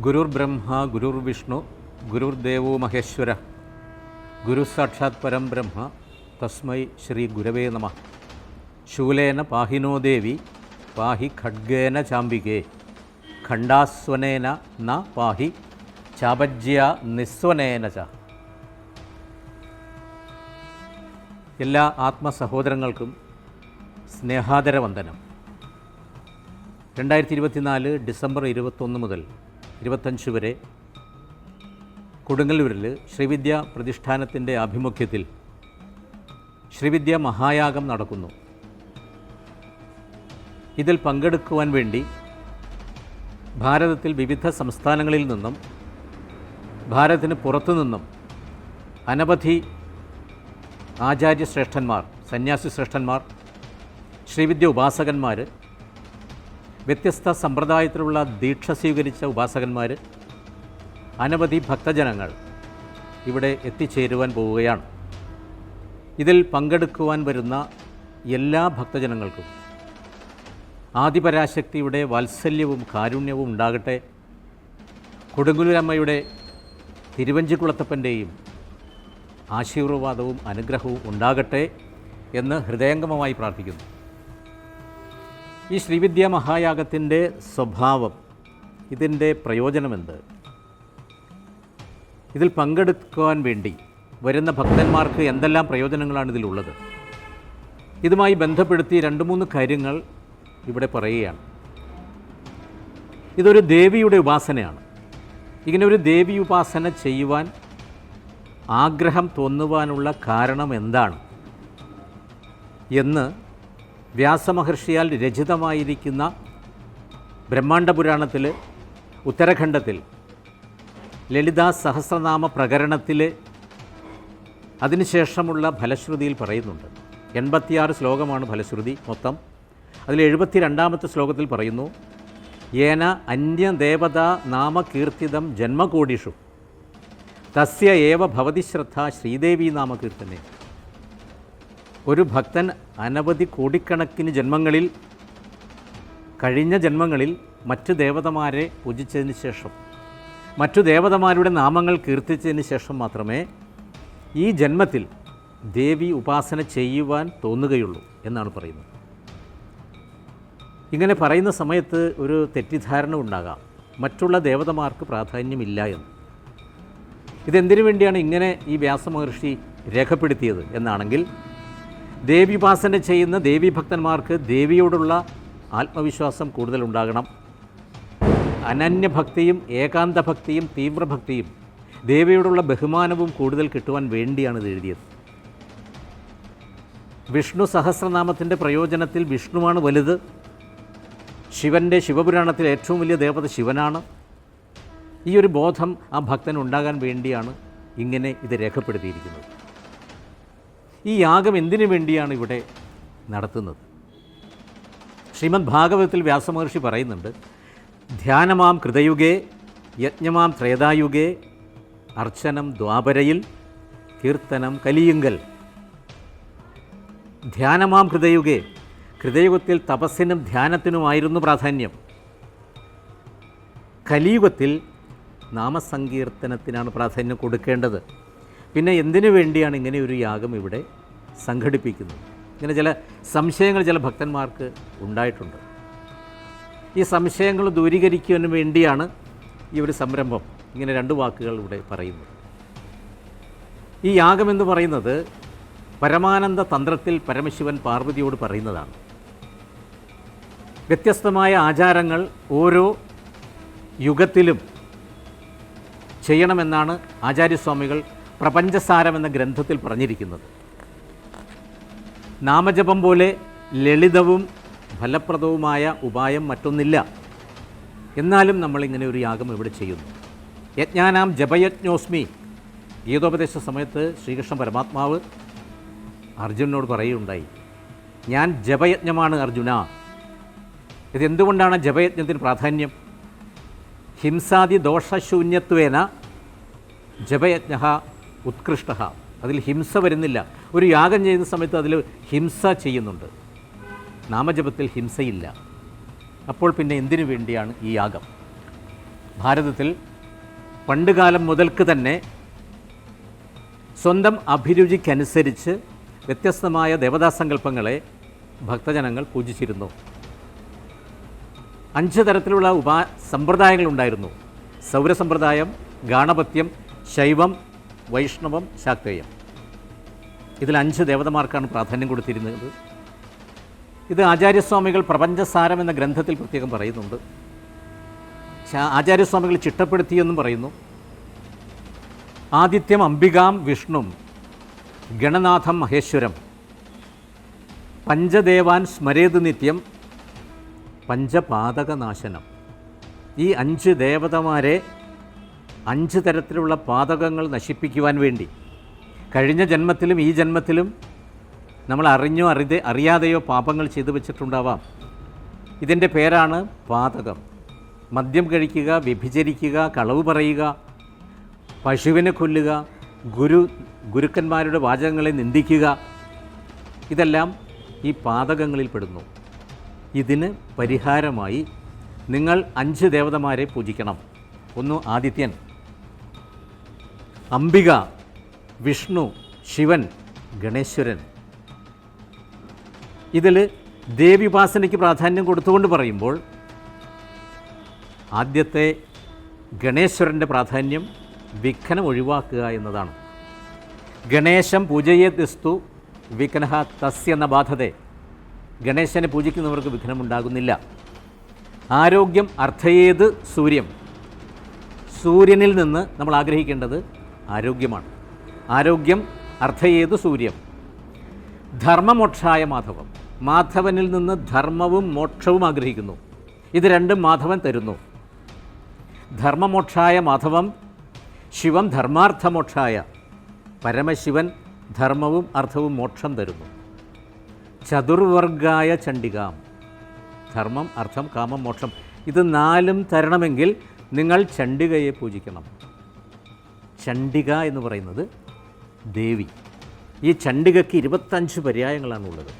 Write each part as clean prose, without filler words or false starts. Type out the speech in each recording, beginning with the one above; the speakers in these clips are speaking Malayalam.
ഗുരുർ ബ്രഹ്മ ഗുരുർ വിഷ്ണു ഗുരുർദേവോ മഹേശ്വര ഗുരു സാക്ഷാത് പരം ബ്രഹ്മ തസ്മൈ ശ്രീ ഗുരവേ നമഃ. ശൂലേന പാഹിനോ ദേവി പാഹി ഖഡ്ഗേന ചാമ്ബികേ ഖണ്ഡാസ്വനേന ന പാഹി ചാപജ്യ നിസ്വനേന ച. എല്ലാ ആത്മസഹോദരങ്ങൾക്കും സ്നേഹാദരവന്ദനം. 2024 ഡിസംബർ 21 മുതൽ 25 വരെ കൊടുങ്ങല്ലൂരിൽ ശ്രീവിദ്യ പ്രതിഷ്ഠാനത്തിൻ്റെ ആഭിമുഖ്യത്തിൽ ശ്രീവിദ്യ മഹായാഗം നടക്കുന്നു. ഇതിൽ പങ്കെടുക്കുവാൻ വേണ്ടി ഭാരതത്തിൽ വിവിധ സംസ്ഥാനങ്ങളിൽ നിന്നും ഭാരതത്തിന് പുറത്തുനിന്നും അനവധി ആചാര്യശ്രേഷ്ഠന്മാർ, സന്യാസി ശ്രേഷ്ഠന്മാർ, ശ്രീവിദ്യ ഉപാസകന്മാർ, വ്യത്യസ്ത സമ്പ്രദായത്തിലുള്ള ദീക്ഷ സ്വീകരിച്ച ഉപാസകന്മാർ, അനവധി ഭക്തജനങ്ങൾ ഇവിടെ എത്തിച്ചേരുവാൻ പോവുകയാണ്. ഇതിൽ പങ്കെടുക്കുവാൻ വരുന്ന എല്ലാ ഭക്തജനങ്ങൾക്കും ആദിപരാശക്തിയുടെ വാത്സല്യവും കാരുണ്യവും ഉണ്ടാകട്ടെ. കൊടുങ്ങല്ലൂരമ്മയുടെ തിരുവഞ്ചിക്കുളത്തപ്പൻ്റെയും ആശീർവാദവും അനുഗ്രഹവും ഉണ്ടാകട്ടെ എന്ന് ഹൃദയംഗമമായി പ്രാർത്ഥിക്കുന്നു. ഈ ശ്രീവിദ്യ മഹായാഗത്തിൻ്റെ സ്വഭാവം, ഇതിൻ്റെ പ്രയോജനമെന്ത്, ഇതിൽ പങ്കെടുക്കുവാൻ വേണ്ടി വരുന്ന ഭക്തന്മാർക്ക് എന്തെല്ലാം പ്രയോജനങ്ങളാണ് ഇതിലുള്ളത്, ഇതുമായി ബന്ധപ്പെടുത്തി 2-3 കാര്യങ്ങൾ ഇവിടെ പറയുകയാണ്. ഇതൊരു ദേവിയുടെ ഉപാസനയാണ്. ഇങ്ങനെ ഒരു ദേവി ഉപാസന ചെയ്യുവാൻ ആഗ്രഹം തോന്നുവാനുള്ള കാരണം എന്താണ് എന്ന് വ്യാസമഹർഷിയാൽ രചിതമായിരിക്കുന്ന ബ്രഹ്മാണ്ഡപുരാണത്തിൽ ഉത്തരഖണ്ഡത്തിൽ ലളിതാ സഹസ്രനാമ പ്രകരണത്തിൽ അതിനുശേഷമുള്ള ഫലശ്രുതിയിൽ പറയുന്നുണ്ട്. 86 ശ്ലോകമാണ് ഫലശ്രുതി മൊത്തം. അതിൽ 72ാമത്തെ ശ്ലോകത്തിൽ പറയുന്നു, യേന അന്യദേവതാ നാമകീർത്തിതം ജന്മകോടിഷു തസ്യ ഏവ ഭവതി ശ്രദ്ധ ശ്രീദേവി നാമകീർത്തനെ. ഒരു ഭക്തൻ അനവധി കോടിക്കണക്കിന് ജന്മങ്ങളിൽ, കഴിഞ്ഞ ജന്മങ്ങളിൽ മറ്റു ദേവതമാരെ പൂജിച്ചതിന് ശേഷം, മറ്റു ദേവതമാരുടെ നാമങ്ങൾ കീർത്തിച്ചതിന് ശേഷം മാത്രമേ ഈ ജന്മത്തിൽ ദേവി ഉപാസന ചെയ്യുവാൻ തോന്നുകയുള്ളൂ എന്നാണ് പറയുന്നത്. ഇങ്ങനെ പറയുന്ന സമയത്ത് ഒരു തെറ്റിദ്ധാരണ ഉണ്ടാകാം, മറ്റുള്ള ദേവതമാർക്ക് പ്രാധാന്യമില്ല എന്ന്. ഇതെന്തിനു വേണ്ടിയാണ് ഇങ്ങനെ ഈ വ്യാസമഹർഷി രേഖപ്പെടുത്തിയത് എന്നാണെങ്കിൽ, ദേവി ഉപാസന ചെയ്യുന്ന ദേവീഭക്തന്മാർക്ക് ദേവിയോടുള്ള ആത്മവിശ്വാസം കൂടുതലുണ്ടാകണം. അനന്യഭക്തിയും ഏകാന്തഭക്തിയും തീവ്രഭക്തിയും ദേവിയോടുള്ള ബഹുമാനവും കൂടുതൽ കിട്ടുവാൻ വേണ്ടിയാണ് ഇത് എഴുതിയത്. വിഷ്ണു സഹസ്രനാമത്തിൻ്റെ പ്രയോജനത്തിൽ വിഷ്ണുവാണ് വലുത്. ശിവൻ്റെ ശിവപുരാണത്തിൽ ഏറ്റവും വലിയ ദേവത ശിവനാണ്. ഈ ഒരു ബോധം ആ ഭക്തനുണ്ടാകാൻ വേണ്ടിയാണ് ഇങ്ങനെ ഇത് രേഖപ്പെടുത്തിയിരിക്കുന്നത്. ഈ യാഗം എന്തിനു വേണ്ടിയാണ് ഇവിടെ നടത്തുന്നത്? ശ്രീമദ് ഭാഗവതത്തിൽ വ്യാസമഹർഷി പറയുന്നുണ്ട്, ധ്യാനമാം കൃതയുഗേ യജ്ഞമാം ത്രേതായുഗേ അർച്ചനം ദ്വാപരയിൽ കീർത്തനം കലിയുങ്കൽ. ധ്യാനമാം കൃതയുഗേ, കൃതയുഗത്തിൽ തപസ്സിനും ധ്യാനത്തിനുമായിരുന്നു പ്രാധാന്യം. കലിയുഗത്തിൽ നാമസങ്കീർത്തനത്തിനാണ് പ്രാധാന്യം കൊടുക്കേണ്ടത്. പിന്നെ എന്തിനു വേണ്ടിയാണ് ഇങ്ങനെ ഒരു യാഗം ഇവിടെ സംഘടിപ്പിക്കുന്നത്? ഇങ്ങനെ ചില സംശയങ്ങൾ ചില ഭക്തന്മാർക്ക് ഉണ്ടായിട്ടുണ്ട്. ഈ സംശയങ്ങൾ ദൂരീകരിക്കുവാൻ വേണ്ടിയാണ് ഈ ഒരു സംരംഭം. ഇങ്ങനെ 2 വാക്കുകൾ ഇവിടെ പറയുന്നത്. ഈ യാഗമെന്ന് പറയുന്നത് പരമാനന്ദ തന്ത്രത്തിൽ പരമശിവൻ പാർവതിയോട് പറയുന്നതാണ്. വ്യത്യസ്തമായ ആചാരങ്ങൾ ഓരോ യുഗത്തിലും ചെയ്യണമെന്നാണ് ആചാര്യസ്വാമികൾ പ്രപഞ്ചസാരം എന്ന ഗ്രന്ഥത്തിൽ പറഞ്ഞിരിക്കുന്നത്. നാമജപം പോലെ ലളിതവും ഫലപ്രദവുമായ ഉപായം മറ്റൊന്നില്ല. എന്നാലും നമ്മളിങ്ങനെ ഒരു യാഗം ഇവിടെ ചെയ്യുന്നു. യജ്ഞാനാം ജപയജ്ഞോസ്മി. ഗീതോപദേശ സമയത്ത് ശ്രീകൃഷ്ണ പരമാത്മാവ് അർജുനനോട് പറയുകയുണ്ടായി, ഞാൻ ജപയജ്ഞമാണ് അർജുന. ഇതെന്തുകൊണ്ടാണ് ജപയജ്ഞത്തിന് പ്രാധാന്യം? ഹിംസാദി ദോഷശൂന്യത്വേന ജപയജ്ഞ ഉത്കൃഷ്ട. അതിൽ ഹിംസ വരുന്നില്ല. ഒരു യാഗം ചെയ്യുന്ന സമയത്ത് അതിൽ ഹിംസ ചെയ്യുന്നുണ്ട്, നാമജപത്തിൽ ഹിംസയില്ല. അപ്പോൾ പിന്നെ എന്തിനു വേണ്ടിയാണ് ഈ യാഗം? ഭാരതത്തിൽ പണ്ടുകാലം മുതൽക്ക് തന്നെ സ്വന്തം അഭിരുചിക്കനുസരിച്ച് വ്യത്യസ്തമായ ദേവതാസങ്കല്പങ്ങളെ ഭക്തജനങ്ങൾ പൂജിച്ചിരുന്നു. 5 തരത്തിലുള്ള സമ്പ്രദായങ്ങളുണ്ടായിരുന്നു. സൗരസമ്പ്രദായം, ഗാണപത്യം, ശൈവം, വൈഷ്ണവം, ശാക്തേയം. ഇതിൽ 5 ദേവതമാർക്കാണ് പ്രാധാന്യം കൊടുത്തിരുന്നത്. ഇത് ആചാര്യസ്വാമികൾ പ്രപഞ്ചസാരം എന്ന ഗ്രന്ഥത്തിൽ പ്രത്യേകം പറയുന്നുണ്ട്. ആചാര്യസ്വാമികൾ ചിട്ടപ്പെടുത്തിയെന്നും പറയുന്നു. ആദിത്യം അംബികാം വിഷ്ണും ഗണനാഥം മഹേശ്വരം പഞ്ചദേവാൻ സ്മരേത് നിത്യം പഞ്ചപാതകനാശനം. ഈ 5 ദേവതമാരെ 5 തരത്തിലുള്ള പാതകങ്ങൾ നശിപ്പിക്കുവാൻ വേണ്ടി കഴിഞ്ഞ ജന്മത്തിലും ഈ ജന്മത്തിലും നമ്മൾ അറിഞ്ഞോ അറിയാതെയോ പാപങ്ങൾ ചെയ്തു വച്ചിട്ടുണ്ടാവാം. ഇതിൻ്റെ പേരാണ് പാതകം. മദ്യം കഴിക്കുക, വ്യഭിചരിക്കുക, കളവ് പറയുക, പശുവിനെ കൊല്ലുക, ഗുരുക്കന്മാരുടെ വാചകങ്ങളെ നിന്ദിക്കുക, ഇതെല്ലാം ഈ പാതകങ്ങളിൽ പെടുന്നു. ഇതിന് പരിഹാരമായി നിങ്ങൾ 5 ദേവതമാരെ പൂജിക്കണം. ഒന്ന് ആദിത്യൻ, അംബിക, വിഷ്ണു, ശിവൻ, ഗണേശ്വരൻ. ഇതിൽ ദേവീപാസനയ്ക്ക് പ്രാധാന്യം കൊടുത്തുകൊണ്ട് പറയുമ്പോൾ ആദ്യത്തെ ഗണേശ്വരൻ്റെ പ്രാധാന്യം വിഘ്നം ഒഴിവാക്കുക എന്നതാണ്. ഗണേശം പൂജയേസ്തു വിഘ്നഃ തസ്യ ന ബാധതേ. ഗണേശനെ പൂജിക്കുന്നവർക്ക് വിഘ്നമുണ്ടാകുന്നില്ല. ആരോഗ്യം അർത്ഥയേത് സൂര്യം. സൂര്യനിൽ നിന്ന് നമ്മൾ ആഗ്രഹിക്കേണ്ടത് ആരോഗ്യമാണ്. ആരോഗ്യം അർത്ഥയേത് സൂര്യം. ധർമ്മമോക്ഷായ മാധവം. മാധവനിൽ നിന്ന് ധർമ്മവും മോക്ഷവും ആഗ്രഹിക്കുന്നു. ഇത് രണ്ടും മാധവൻ തരുന്നു. ധർമ്മമോക്ഷായ മാധവം, ശിവം ധർമാർത്ഥമോക്ഷായ. പരമശിവൻ ധർമ്മവും അർത്ഥവും മോക്ഷം തരുന്നു. ചതുർവർഗായ ചണ്ഡികാം. ധർമ്മം, അർത്ഥം, കാമം, മോക്ഷം. ഇത് 4 തരണമെങ്കിൽ നിങ്ങൾ ചണ്ഡികയെ പൂജിക്കണം. ചണ്ഡിക എന്ന് പറയുന്നത് ദേവി. ഈ ചണ്ഡികയ്ക്ക് 25 പര്യായങ്ങളാണുള്ളത്.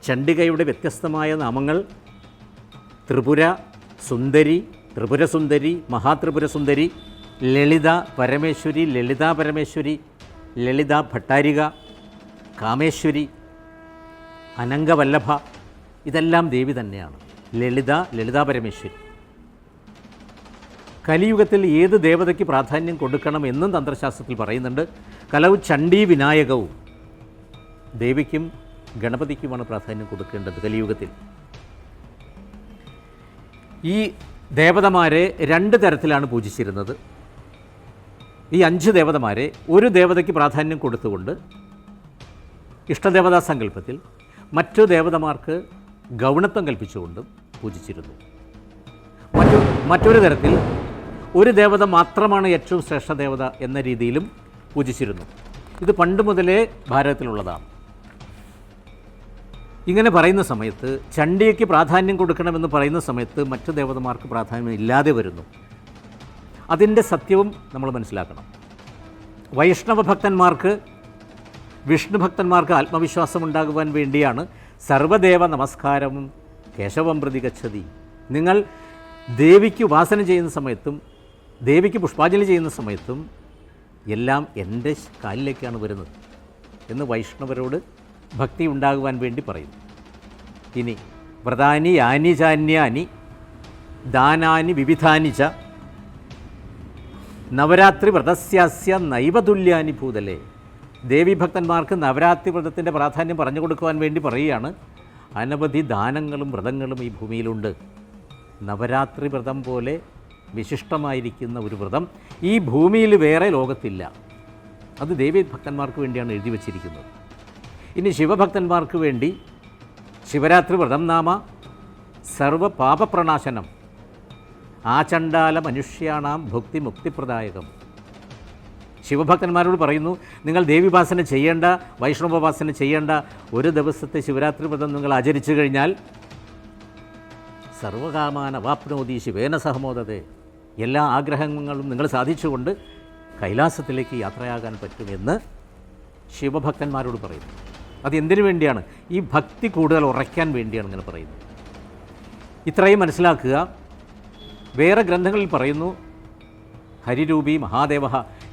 ചണ്ഡികയുടെ വ്യത്യസ്തമായ നാമങ്ങൾ ത്രിപുര സുന്ദരി, ത്രിപുരസുന്ദരി, മഹാത്രിപുരസുന്ദരി, ലളിത പരമേശ്വരി, ലളിതാ പരമേശ്വരി, ലളിത ഭട്ടാരിക, കാമേശ്വരി, അനംഗവല്ലഭ. ഇതെല്ലാം ദേവി തന്നെയാണ്. ലളിതാ പരമേശ്വരി. കലിയുഗത്തിൽ ഏത് ദേവതയ്ക്ക് പ്രാധാന്യം കൊടുക്കണം എന്നും തന്ത്രശാസ്ത്രത്തിൽ പറയുന്നുണ്ട്. കലൗ ചണ്ഡീ വിനായകവും. ദേവിക്കും ഗണപതിക്കുമാണ് പ്രാധാന്യം കൊടുക്കേണ്ടത് കലിയുഗത്തിൽ. ഈ ദേവതമാരെ 2 തരത്തിലാണ് പൂജിച്ചിരുന്നത്. ഈ 5 ദേവതമാരെ ഒരു ദേവതയ്ക്ക് പ്രാധാന്യം കൊടുത്തുകൊണ്ട് ഇഷ്ടദേവതാ സങ്കല്പത്തിൽ മറ്റു ദേവതമാർക്ക് ഗൗണത്വം കൽപ്പിച്ചുകൊണ്ടും പൂജിച്ചിരുന്നു. മറ്റൊരു തരത്തിൽ ഒരു ദേവത മാത്രമാണ് ഏറ്റവും ശ്രേഷ്ഠ ദേവത എന്ന രീതിയിലും പൂജിച്ചിരുന്നു. ഇത് പണ്ട് മുതലേ ഭാരതത്തിലുള്ളതാണ്. ഇങ്ങനെ പറയുന്ന സമയത്ത് ചണ്ഡികയ്ക്ക് പ്രാധാന്യം കൊടുക്കണമെന്ന് പറയുന്ന സമയത്ത് മറ്റു ദേവതമാർക്ക് പ്രാധാന്യം ഇല്ലാതെ വരുന്നു. അതിൻ്റെ സത്യവും നമ്മൾ മനസ്സിലാക്കണം. വൈഷ്ണവ ഭക്തന്മാർക്ക്, വിഷ്ണു ഭക്തന്മാർക്ക് ആത്മവിശ്വാസം ഉണ്ടാകുവാൻ വേണ്ടിയാണ് സർവദേവ നമസ്കാരവും കേശവം പ്രതി ഗച്ഛതി. നിങ്ങൾ ദേവിക്ക് ഉപാസന ചെയ്യുന്ന സമയത്തും ദേവിക്ക് പുഷ്പാഞ്ജലി ചെയ്യുന്ന സമയത്തും എല്ലാം എൻ്റെ കാലിലേക്കാണ് വരുന്നത് എന്ന് വൈഷ്ണവരോട് ഭക്തി ഉണ്ടാകുവാൻ വേണ്ടി പറയുന്നു. ഇനി വ്രതാനി യാനി ചാന്യാനി ദാനാനി വിവിധാനി ച നവരാത്രി വ്രതസ്യാസ്യ നൈവതുല്യാനി ഭൂതലേ. ദേവീഭക്തന്മാർക്ക് നവരാത്രി വ്രതത്തിൻ്റെ പ്രാധാന്യം പറഞ്ഞു കൊടുക്കുവാൻ വേണ്ടി പറയുകയാണ്. അനവധി ദാനങ്ങളും വ്രതങ്ങളും ഈ ഭൂമിയിലുണ്ട്. നവരാത്രി വ്രതം പോലെ വിശിഷ്ടമായിരിക്കുന്ന ഒരു വ്രതം ഈ ഭൂമിയിൽ വേറെ ലോകത്തില്ല. അത് ദേവീഭക്തന്മാർക്ക് വേണ്ടിയാണ് എഴുതി വച്ചിരിക്കുന്നത്. ഇനി ശിവഭക്തന്മാർക്ക് വേണ്ടി ശിവരാത്രി വ്രതം നാമ സർവപാപപ്രണാശനം ആചണ്ഡാല മനുഷ്യാണാം ഭുക്തി മുക്തിപ്രദായകം. ശിവഭക്തന്മാരോട് പറയുന്നു, നിങ്ങൾ ദേവീപാസന ചെയ്യേണ്ട, വൈഷ്ണവോപാസന ചെയ്യേണ്ട. ഒരു ദിവസത്തെ ശിവരാത്രി വ്രതം നിങ്ങൾ ആചരിച്ചു കഴിഞ്ഞാൽ സർവകാമാന വാപ്നോതി ശിവേന സഹമോദതേ, എല്ലാ ആഗ്രഹങ്ങളും നിങ്ങൾ സാധിച്ചുകൊണ്ട് കൈലാസത്തിലേക്ക് യാത്രയാകാൻ പറ്റുമെന്ന് ശിവഭക്തന്മാരോട് പറയുന്നു. അതെന്തിനു വേണ്ടിയാണ്? ഈ ഭക്തി കൂടുതൽ ഉറയ്ക്കാൻ വേണ്ടിയാണ് ഇങ്ങനെ പറയുന്നത്. ഇത്രയും മനസ്സിലാക്കുക. വേറെ ഗ്രന്ഥങ്ങളിൽ പറയുന്നു, ഹരിരൂപി മഹാദേവ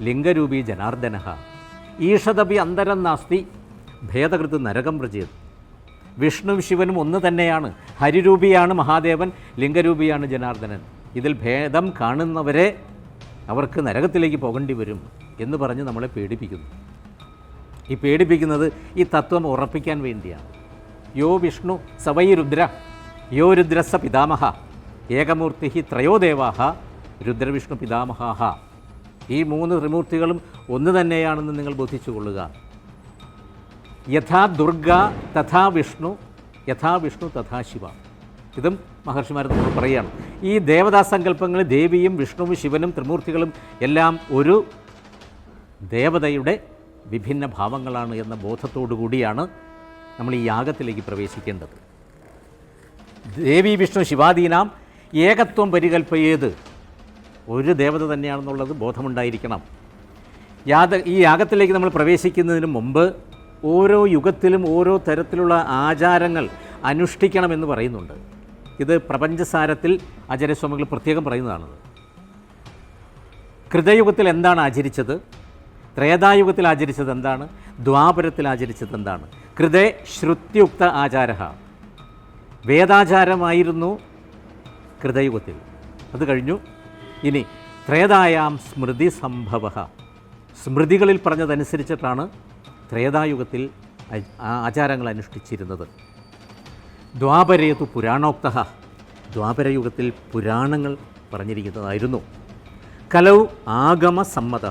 ലിംഗരൂപി ജനാർദ്ദന ഈഷദപി അന്തരം നാസ്തി ഭേദകൃത് നരകം വ്രജേത്. വിഷ്ണുവും ശിവനും ഒന്ന് തന്നെയാണ്. ഹരിരൂപിയാണ് മഹാദേവൻ, ലിംഗരൂപിയാണ് ജനാർദ്ദനൻ. ഇതിൽ ഭേദം കാണുന്നവരെ അവർക്ക് നരകത്തിലേക്ക് പോകേണ്ടി വരും എന്ന് പറഞ്ഞ് നമ്മളെ പേടിപ്പിക്കുന്നു. ഈ പേടിപ്പിക്കുന്നത് ഈ തത്വം ഉറപ്പിക്കാൻ വേണ്ടിയാണ്. യോ വിഷ്ണു സവൈ രുദ്ര, യോ രുദ്രസ പിതാമഹ, ഏകമൂർത്തി ത്രയോ ദേവാഹ രുദ്രവിഷ്ണു പിതാമഹാഹ. ഈ 3 ത്രിമൂർത്തികളും ഒന്ന് തന്നെയാണെന്ന് നിങ്ങൾ ബോധിച്ചു കൊള്ളുക. യഥാ ദുർഗ തഥാ വിഷ്ണു, യഥാ വിഷ്ണു തഥാ ശിവ. ഇതും മഹർഷിമാർ നമ്മൾ പറയുകയാണ്. ഈ ദേവതാസങ്കല്പങ്ങൾ ദേവിയും വിഷ്ണുവും ശിവനും ത്രിമൂർത്തികളും എല്ലാം ഒരു ദേവതയുടെ വിഭിന്ന ഭാവങ്ങളാണ് എന്ന ബോധത്തോടു കൂടിയാണ് നമ്മൾ ഈ യാഗത്തിലേക്ക് പ്രവേശിക്കേണ്ടത്. ദേവി വിഷ്ണു ശിവാദീനാം ഏകത്വം പരികൽപ്പയേത്. ഒരു ദേവത തന്നെയാണെന്നുള്ളത് ബോധമുണ്ടായിരിക്കണം. ഈ യാഗത്തിലേക്ക് നമ്മൾ പ്രവേശിക്കുന്നതിന് മുമ്പ് ഓരോ യുഗത്തിലും ഓരോ തരത്തിലുള്ള ആചാരങ്ങൾ അനുഷ്ഠിക്കണമെന്ന് പറയുന്നുണ്ട്. ഇത് പ്രപഞ്ചസാരത്തിൽ ആചാര്യസ്വാമികൾ പ്രത്യേകം പറയുന്നതാണത്. കൃതയുഗത്തിൽ എന്താണ് ആചരിച്ചത്, ത്രേതായുഗത്തിൽ ആചരിച്ചത് എന്താണ്, ദ്വാപരത്തിൽ ആചരിച്ചത് എന്താണ്. കൃതേ ശ്രുത്യുക്ത ആചാര, വേദാചാരമായിരുന്നു കൃതയുഗത്തിൽ, അത് കഴിഞ്ഞു. ഇനി ത്രേതായാം സ്മൃതി സംഭവ, സ്മൃതികളിൽ പറഞ്ഞതനുസരിച്ചിട്ടാണ് ത്രേതായുഗത്തിൽ ആചാരങ്ങൾ അനുഷ്ഠിച്ചിരുന്നത്. ദ്വാപരേതു പുരാണോക്ത, ദ്വാപരയുഗത്തിൽ പുരാണങ്ങൾ പറഞ്ഞിരിക്കുന്നതായിരുന്നു. കലൗ ആഗമസമ്മത,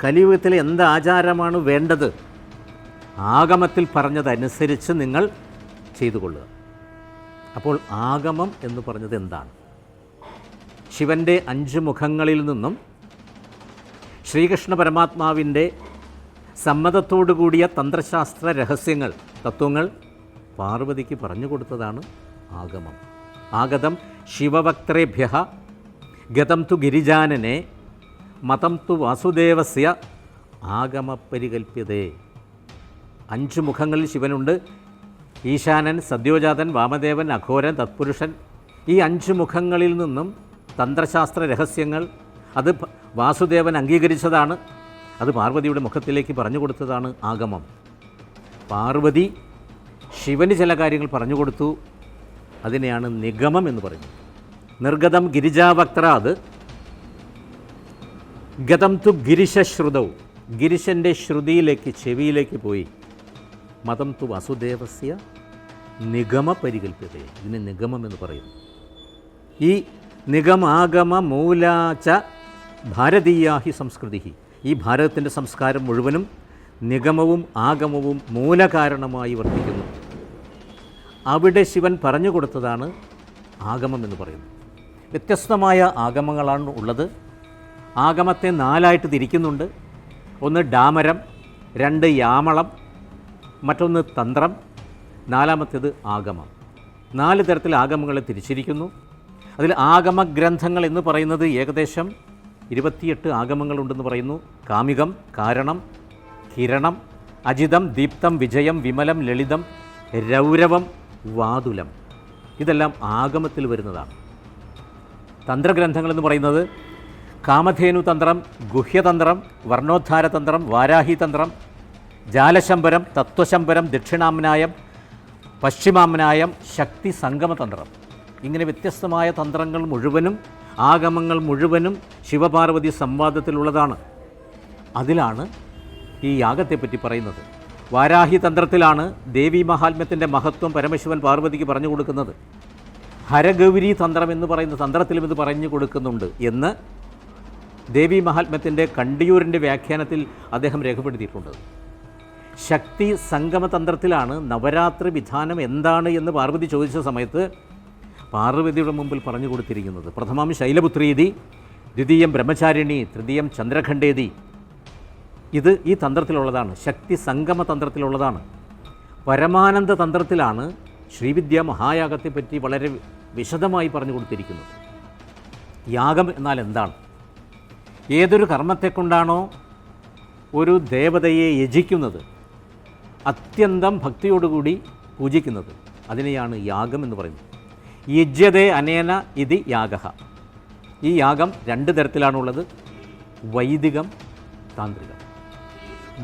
കലിയുഗത്തിൽ എന്ത് ആചാരമാണ് വേണ്ടത് ആഗമത്തിൽ പറഞ്ഞതനുസരിച്ച് നിങ്ങൾ ചെയ്തു കൊള്ളുക. അപ്പോൾ ആഗമം എന്ന് പറഞ്ഞത് എന്താണ്? ശിവൻ്റെ 5 മുഖങ്ങളിൽ നിന്നും ശ്രീകൃഷ്ണ പരമാത്മാവിൻ്റെ സമ്മതത്തോടു കൂടിയ തന്ത്രശാസ്ത്ര രഹസ്യങ്ങൾ, തത്വങ്ങൾ പാർവതിക്ക് പറഞ്ഞു കൊടുത്തതാണ് ആഗമം. ആഗതം ശിവഭക്തേഭ്യ ഗതം തു ഗിരിജാനനെ മതം തു വാസുദേവസ്യ ആഗമപരികൽപ്യതേ. 5 മുഖങ്ങളിൽ ശിവനുണ്ട്. ഈശാനൻ, സദ്യോജാതൻ, വാമദേവൻ, അഘോരൻ, തത്പുരുഷൻ. ഈ 5 മുഖങ്ങളിൽ നിന്നും തന്ത്രശാസ്ത്ര രഹസ്യങ്ങൾ അത് വാസുദേവൻ അംഗീകരിച്ചതാണ്. അത് പാർവതിയുടെ മുഖത്തിലേക്ക് പറഞ്ഞു കൊടുത്തതാണ് ആഗമം. പാർവതി ശിവന് ചില കാര്യങ്ങൾ പറഞ്ഞു കൊടുത്തു. അതിനെയാണ് നിഗമം എന്ന് പറയുന്നത്. നിർഗതം ഗിരിജാവക്ത്രാത് ഗതം തു ഗിരിശശ്രുതൗ, ഗിരിശൻ്റെ ശ്രുതിയിലേക്ക്, ചെവിയിലേക്ക് പോയി. മതം തു വസുദേവസ്യ നിഗമ പരികൽപ്യത, ഇതിന് നിഗമം എന്ന് പറയുന്നു. ഈ നിഗമാഗമ മൂലാച്ച ഭാരതീയാഹി സംസ്കൃതി, ഈ ഭാരതത്തിൻ്റെ സംസ്കാരം മുഴുവനും നിഗമവും ആഗമവും മൂലകാരണമായി വർത്തിക്കുന്നു. അവിടെ ശിവൻ പറഞ്ഞു കൊടുത്തതാണ് ആഗമം എന്ന് പറയുന്നത്. വ്യത്യസ്തമായ ആഗമങ്ങളാണ് ഉള്ളത്. ആഗമത്തെ 4ആയിട്ട് തിരിക്കുന്നുണ്ട്. ഒന്ന് ഡാമരം, 2 യാമളം, മറ്റൊന്ന് തന്ത്രം, 4-മത്തേത് ആഗമം. 4 തരത്തിൽ ആഗമങ്ങളെ തിരിച്ചിരിക്കുന്നു. അതിൽ ആഗമഗ്രന്ഥങ്ങൾ എന്ന് പറയുന്നത് ഏകദേശം 28 ആഗമങ്ങളുണ്ടെന്ന് പറയുന്നു. കാമികം, കാരണം, കിരണം, അജിതം, ദീപ്തം, വിജയം, വിമലം, ലളിതം, രൗരവം, വാതുലം. ഇതെല്ലാം ആഗമത്തിൽ വരുന്നതാണ്. തന്ത്രഗ്രന്ഥങ്ങളെന്ന് പറയുന്നത് കാമധേനു തന്ത്രം, ഗുഹ്യതന്ത്രം, വർണ്ണോദ്ധാരതന്ത്രം, വാരാഹിതന്ത്രം, ജാലശമ്പരം, തത്വശമ്പരം, ദക്ഷിണാമ്നായം, പശ്ചിമാമ്നായം, ശക്തി സംഗമതന്ത്രം. ഇങ്ങനെ വ്യത്യസ്തമായ തന്ത്രങ്ങൾ മുഴുവനും, ആഗമങ്ങൾ മുഴുവനും ശിവപാർവതി സംവാദത്തിലുള്ളതാണ്. അതിലാണ് ഈ യാഗത്തെപ്പറ്റി പറയുന്നത്. വാരാഹി തന്ത്രത്തിലാണ് ദേവീ മഹാത്മ്യത്തിൻ്റെ മഹത്വം പരമശിവൻ പാർവതിക്ക് പറഞ്ഞു കൊടുക്കുന്നത്. ഹരഗൗരി തന്ത്രം എന്ന് പറയുന്ന തന്ത്രത്തിലും ഇത് പറഞ്ഞു കൊടുക്കുന്നുണ്ട് എന്ന് ദേവീ മഹാത്മ്യത്തിൻ്റെ കണ്ടിയൂരിൻ്റെ വ്യാഖ്യാനത്തിൽ അദ്ദേഹം രേഖപ്പെടുത്തിയിട്ടുണ്ട്. ശക്തി സംഗമതന്ത്രത്തിലാണ് നവരാത്രി വിധാനം എന്താണ് എന്ന് പാർവതി ചോദിച്ച സമയത്ത് പാർവതിയുടെ മുമ്പിൽ പറഞ്ഞു കൊടുത്തിരിക്കുന്നത്. പ്രഥമം ശൈലപുത്രീതി, ദ്വിതീയം ബ്രഹ്മചാരിണി, തൃതീയം ചന്ദ്രഖണ്ഡേതി. ഇത് ഈ തന്ത്രത്തിലുള്ളതാണ്, ശക്തി സംഗമ തന്ത്രത്തിലുള്ളതാണ്. പരമാനന്ദ തന്ത്രത്തിലാണ് ശ്രീവിദ്യ മഹായാഗത്തെപ്പറ്റി വളരെ വിശദമായി പറഞ്ഞു കൊടുത്തിരിക്കുന്നത്. യാഗം എന്നാൽ എന്താണ്? ഏതൊരു കർമ്മത്തെക്കൊണ്ടാണോ ഒരു ദേവതയെ യജിക്കുന്നത്, അത്യന്തം ഭക്തിയോടുകൂടി പൂജിക്കുന്നത്, അതിനെയാണ് യാഗം എന്ന് പറയുന്നത്. യജ്യതേ അനേന ഇതി യാഗഃ. ഈ യാഗം രണ്ട് തരത്തിലാണുള്ളത്: വൈദികം, താന്ത്രികം.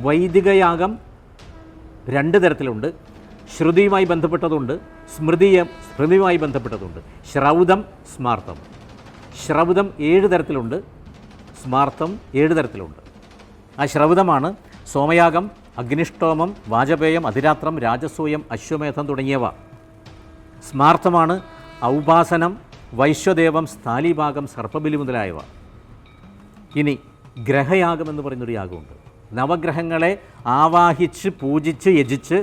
വൈദിക യാഗം രണ്ട് തരത്തിലുണ്ട്. ശ്രുതിയുമായി ബന്ധപ്പെട്ടതുണ്ട്, സ്മൃതിയുമായി ബന്ധപ്പെട്ടതുണ്ട്. ശ്രൗതം, സ്മാർത്ഥം. ശ്രൗതം 7 തരത്തിലുണ്ട്, സ്മാർത്ഥം 7 തരത്തിലുണ്ട്. ആ ശ്രൗതമാണ് സോമയാഗം, അഗ്നിഷ്ടോമം, വാജപേയം, അതിരാത്രം, രാജസൂയം, അശ്വമേധം തുടങ്ങിയവ. സ്മാർത്ഥമാണ് ഔപാസനം, വൈശ്വദേവം, സ്ഥാലിഭാഗം, സർപ്പബലി മുതലായവ. ഇനി ഗ്രഹയാഗം എന്ന് പറയുന്നൊരു യാഗമുണ്ട്. നവഗ്രഹങ്ങളെ ആവാഹിച്ച് പൂജിച്ച് യജിച്ച്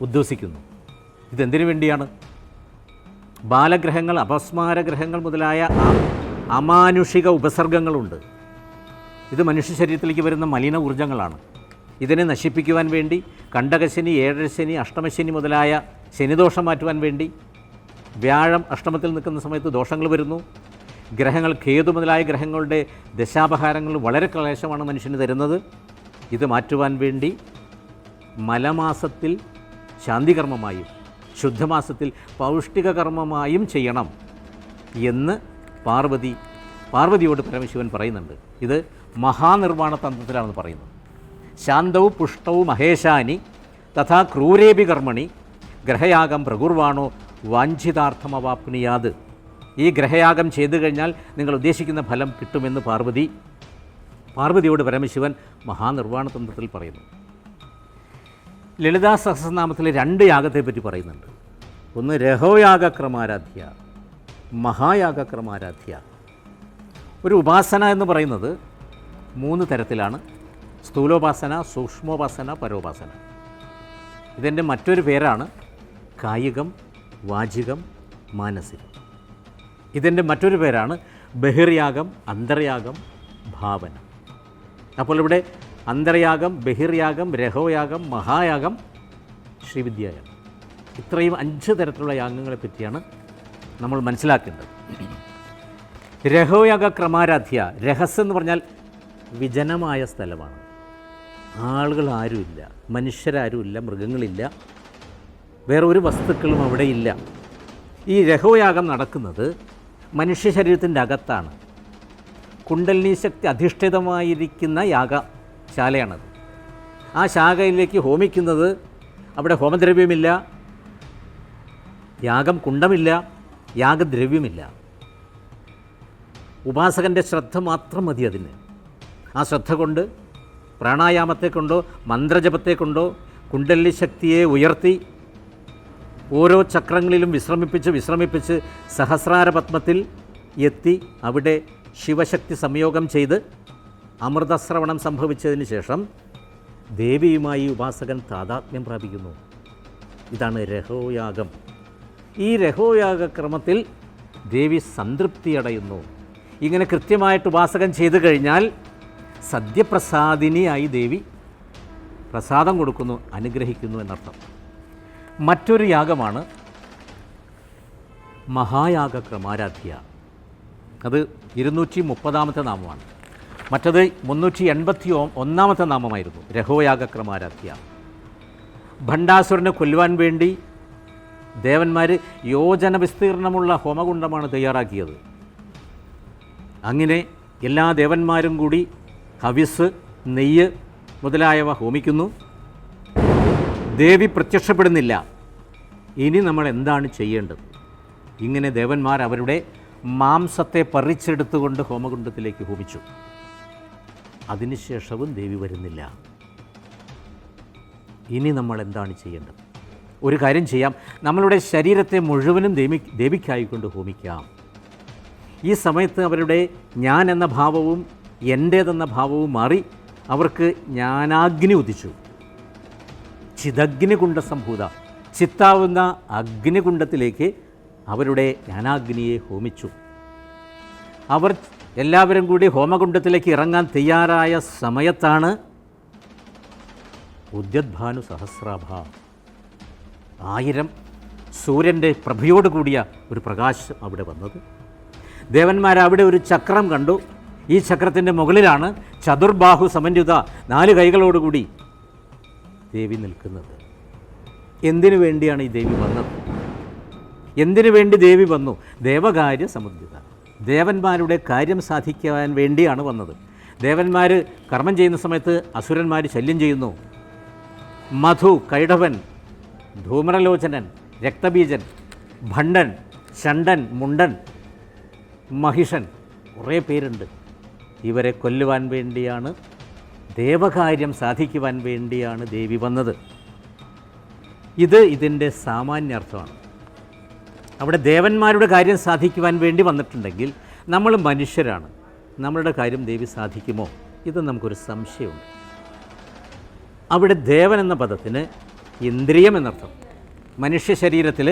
ഉദ്വസിക്കുന്നു. ഇതെന്തിനു വേണ്ടിയാണ്? ബാലഗ്രഹങ്ങൾ, അപസ്മാരഗ്രഹങ്ങൾ മുതലായ അമാനുഷിക ഉപസർഗങ്ങളുണ്ട്. ഇത് മനുഷ്യ ശരീരത്തിലേക്ക് വരുന്ന മലിന ഊർജ്ജങ്ങളാണ്. ഇതിനെ നശിപ്പിക്കുവാൻ വേണ്ടി കണ്ടകശനി, ഏഴരശനി, അഷ്ടമശനി മുതലായ ശനിദോഷം മാറ്റുവാൻ വേണ്ടി വ്യാഴം അഷ്ടമത്തിൽ നിൽക്കുന്ന സമയത്ത് ദോഷങ്ങൾ വരുന്നു. ഗ്രഹങ്ങൾ, കേതു മുതലായ ഗ്രഹങ്ങളുടെ ദശാപഹാരങ്ങൾ വളരെ ക്ലേശമാണ് മനുഷ്യന് തരുന്നത്. ഇത് മാറ്റുവാൻ വേണ്ടി മലമാസത്തിൽ ശാന്തികർമ്മമായും ശുദ്ധമാസത്തിൽ പൗഷ്ടിക കർമ്മമായും ചെയ്യണം എന്ന് പാർവതിയോട് പരമശിവൻ പറയുന്നുണ്ട്. ഇത് മഹാനിർവാണ തന്ത്രത്തിലാണെന്ന് പറയുന്നത്. ശാന്തവും പുഷ്ടവും മഹേശാനി തഥാ ക്രൂരേപി കർമ്മണി ഗ്രഹയാഗം പ്രകുർവാണോ വാഞ്ചിതാർത്ഥമവാപ്നുയാത്. ഈ ഗ്രഹയാഗം ചെയ്തു കഴിഞ്ഞാൽ നിങ്ങൾ ഉദ്ദേശിക്കുന്ന ഫലം കിട്ടുമെന്ന് പാർവതിയോട് പരമശിവൻ മഹാനിർവാണ തന്ത്രത്തിൽ പറയുന്നു. ലളിതാ സഹസ്രനാമത്തിൽ 2 യാഗത്തെപ്പറ്റി പറയുന്നുണ്ട്. ഒന്ന് രഹോയാഗക്രമാരാധ്യ, മഹായാഗക്രമാരാധ്യ. ഒരു ഉപാസന എന്ന് പറയുന്നത് 3 തരത്തിലാണ്: സ്ഥൂലോപാസന, സൂക്ഷ്മോപാസന, പരോപാസന. ഇതിൻ്റെ മറ്റൊരു പേരാണ് കായികം, വാചികം, മാനസികം. ഇതിൻ്റെ മറ്റൊരു പേരാണ് ബഹിർയാഗം, അന്തർയാഗം, ഭാവന. അപ്പോൾ ഇവിടെ അന്തർയാഗം, ബഹിർയാഗം, രഹോയാഗം, മഹായാഗം, ശ്രീവിദ്യായാഗം, ഇത്രയും 5 തരത്തിലുള്ള യാഗങ്ങളെ പറ്റിയാണ് നമ്മൾ മനസ്സിലാക്കേണ്ടത്. രഹോയാഗ ക്രമാരാധ്യ. രഹസ് എന്ന് പറഞ്ഞാൽ വിജനമായ സ്ഥലമാണ്. ആളുകൾ ആരുമില്ല, മനുഷ്യരാരുമില്ല, മൃഗങ്ങളില്ല, വേറെ ഒരു വസ്തുക്കളും അവിടെ ഇല്ല. ഈ രഹോയാഗം നടക്കുന്നത് മനുഷ്യ ശരീരത്തിൻ്റെ അകത്താണ്. കുണ്ടലിനി ശക്തി അധിഷ്ഠിതമായിരിക്കുന്ന യാഗശാലയാണത്. ആ ശാഖയിലേക്ക് ഹോമിക്കുന്നത്, അവിടെ ഹോമദ്രവ്യമില്ല, യാഗം കുണ്ടമില്ല, യാഗദ്രവ്യമില്ല. ഉപാസകൻ്റെ ശ്രദ്ധ മാത്രം മതി അതിന്. ആ ശ്രദ്ധ കൊണ്ട് പ്രാണായാമത്തെ കൊണ്ടോ മന്ത്രജപത്തെ കൊണ്ടോ കുണ്ടലിനി ശക്തിയെ ഉയർത്തി ഓരോ ചക്രങ്ങളിലും വിശ്രമിപ്പിച്ച് സഹസ്രാര പത്മത്തിൽ എത്തി അവിടെ ശിവശക്തി സംയോഗം ചെയ്ത് അമൃതശ്രവണം സംഭവിച്ചതിന് ശേഷം ദേവിയുമായി ഉപാസകൻ താതാത്മ്യം പ്രാപിക്കുന്നു. ഇതാണ് രഹോയാഗം. ഈ രഹോയാഗക്രമത്തിൽ ദേവി സംതൃപ്തിയടയുന്നു. ഇങ്ങനെ കൃത്യമായിട്ട് ഉപാസകൻ ചെയ്തു കഴിഞ്ഞാൽ സദ്യപ്രസാദിനിയായി ദേവി പ്രസാദം കൊടുക്കുന്നു, അനുഗ്രഹിക്കുന്നു എന്നർത്ഥം. മറ്റൊരു യാഗമാണ് മഹായാഗക്രമാരാധ്യ. അത് 230ാമത്തെ നാമമാണ്. മറ്റത് 381ാമത്തെ നാമമായിരുന്നു, രഹോയാഗക്രമാരാധ്യ. ഭണ്ഡാസുരനെ കൊല്ലുവാൻ വേണ്ടി ദേവന്മാർ യോജന വിസ്തീർണമുള്ള ഹോമകുണ്ഡമാണ് തയ്യാറാക്കിയത്. അങ്ങനെ എല്ലാ ദേവന്മാരും കൂടി ഹവിസ്, നെയ്യ് മുതലായവ ഹോമിക്കുന്നു. ദേവി പ്രത്യക്ഷപ്പെടുന്നില്ല. ഇനി നമ്മൾ എന്താണ് ചെയ്യേണ്ടത്? ഇങ്ങനെ ദേവന്മാർ അവരുടെ മാംസത്തെ പറിച്ചെടുത്തുകൊണ്ട് ഹോമകുണ്ഡത്തിലേക്ക് ഹോമിച്ചു. അതിനുശേഷവും ദേവി വരുന്നില്ല. ഇനി നമ്മൾ എന്താണ് ചെയ്യേണ്ടത്? ഒരു കാര്യം ചെയ്യാം, നമ്മളുടെ ശരീരത്തെ മുഴുവനും ദേവിക്കായിക്കൊണ്ട് ഹോമിക്കാം. ഈ സമയത്ത് അവരുടെ ഞാൻ എന്ന ഭാവവും എൻ്റേതെന്ന ഭാവവും മാറി അവർക്ക് ജ്ഞാനാഗ്നി ഉദിച്ചു. ചിദഗ്നികുണ്ഡ സംഭൂത, ചിത്താവുന്ന അഗ്നികുണ്ഡത്തിലേക്ക് അവരുടെ ജ്ഞാനാഗ്നിയെ ഹോമിച്ചു. അവർ എല്ലാവരും കൂടി ഹോമകുണ്ഡത്തിലേക്ക് ഇറങ്ങാൻ തയ്യാറായ സമയത്താണ് ഉദ്യദ്ഭാനു സഹസ്രാഭ 1000 സൂര്യൻ്റെ പ്രഭയോട് കൂടിയ ഒരു പ്രകാശം അവിടെ വന്നത്. ദേവന്മാർ അവിടെ ഒരു ചക്രം കണ്ടു. ഈ ചക്രത്തിൻ്റെ മുകളിലാണ് ചതുർബാഹു സമന്വിത 4 കൈകളോടുകൂടി ദേവി നിൽക്കുന്നത്. എന്തിനു വേണ്ടിയാണ് ഈ ദേവി വന്നത്? എന്തിനു വേണ്ടി ദേവി വന്നു? ദേവകാര്യ സമുദ്രിത, ദേവന്മാരുടെ കാര്യം സാധിക്കാൻ വേണ്ടിയാണ് വന്നത്. ദേവന്മാർ കർമ്മം ചെയ്യുന്ന സമയത്ത് അസുരന്മാർ ശല്യം ചെയ്യുന്നു. മധു, കൈടവൻ, ധൂമ്രലോചനൻ, രക്തബീജൻ, ഭണ്ഡൻ, ഷണ്ഡൻ, മുണ്ടൻ, മഹിഷൻ, കുറേ പേരുണ്ട്. ഇവരെ കൊല്ലുവാൻ വേണ്ടിയാണ്, ദേവകാര്യം സാധിക്കുവാൻ വേണ്ടിയാണ് ദേവി വന്നത്. ഇതിൻ്റെ സാമാന്യാർത്ഥമാണ്. അവിടെ ദേവന്മാരുടെ കാര്യം സാധിക്കുവാൻ വേണ്ടി വന്നിട്ടുണ്ടെങ്കിൽ നമ്മൾ മനുഷ്യരാണ്, നമ്മളുടെ കാര്യം ദേവി സാധിക്കുമോ? ഇത് നമുക്കൊരു സംശയമുണ്ട്. അവിടെ ദേവൻ എന്ന പദത്തിന് ഇന്ദ്രിയം എന്നർത്ഥം. മനുഷ്യ ശരീരത്തിൽ